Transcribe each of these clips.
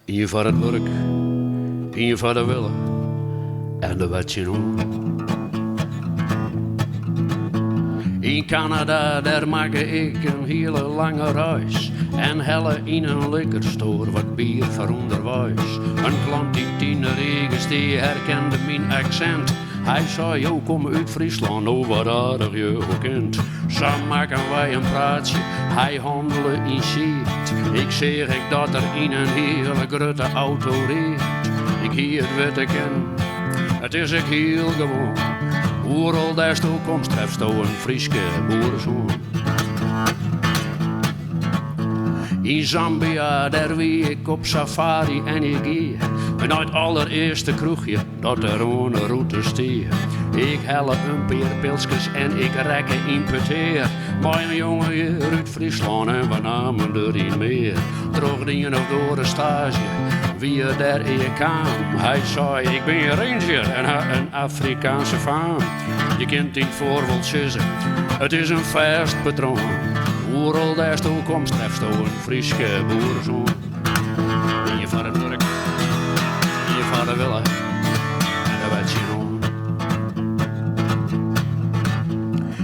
Hier voor het werk, hier voor de willen en de wet je doen. In Canada, daar maak ik een hele lange reis. En helle in een liquorstore wat bier voor onderwijs. Een klant die tienerregens, die herkende mijn accent. Hij zei, yo, kom uit Friesland, oh wat aardig je ook kent. Samen maken wij een praatje, hij handelde in shit. Ik zeg dat er in een hele grote auto reed. Ik hier het weet ken, het is ik heel gewoon. Overal daar sto komt, treft sto een Frieske boerenzoon. In Zambia, daar wie ik op safari en ik geef. En uit het allereerste kroegje dat er een route stier. Ik helle een paar pilsjes en ik rekke in peteer. Mijn jongen hier uit Friesland en we namen er in meer. Droeg die nog door de stage, wie er daar in kwam. Hij zei, ik ben ranger en een Afrikaanse faam. Je kent die voorbeeld zussen, het is een vast patroon. Overal daar sto komt, treft sto een Frieske boerenzoon. Hier voor het werk, hier voor de willen en de wet je doen.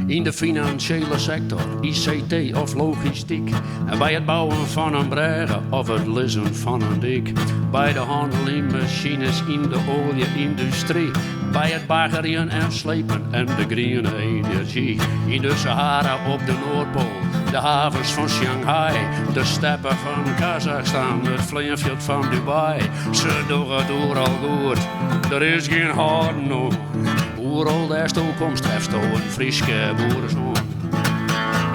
In de financiële sector, ICT of logistiek. En bij het bouwen van een brugge of het lezen van een dik. Bij de handel in machines in de olie-industrie. Bij het baggeren en slepen en de groene energie. In de Sahara op de Noordpool, de havens van Shanghai. De steppen van Kazachstan, het vleeveld van Dubai. Ze doen het overal goed, er is geen houden nog. Overal daar sto komt, treft sto een Frieske boerenzoon.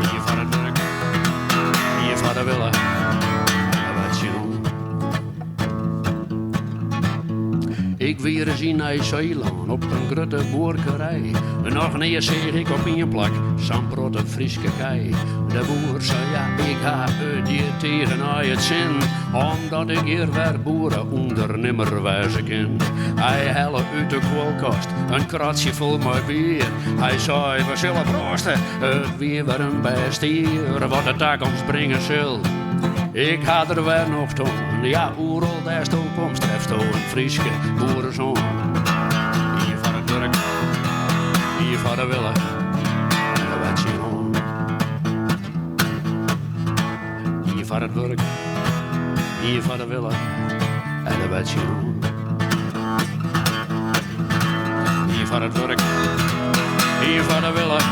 Hier voor het werk, hier voor de willen, en wat je doen. Ik weer eens in Nieuw-Zeeland op een grote boerderij. En nog neer zeg ik op een plak, Sambrot een Frieske kei. De boer zei ja, ik ga uit je tegen aan het zin. Omdat ik hier weer boerenondernemer wezen ken. Hij helle uit de koelkast, een kratje vol met bier. Hij zei, we zullen proosten, het weer een best hier. Wat de toekomst brengen zal. Ik had er weer nog toen, ja, overal daar sto komt, treft sto een Frieske boerenzoon. Hier voor het werk, hier voor de willen, en de wet je doen. Hier voor het werk, hier voor de willen, en de wet je doen. Hier voor het werk, hier voor de willen.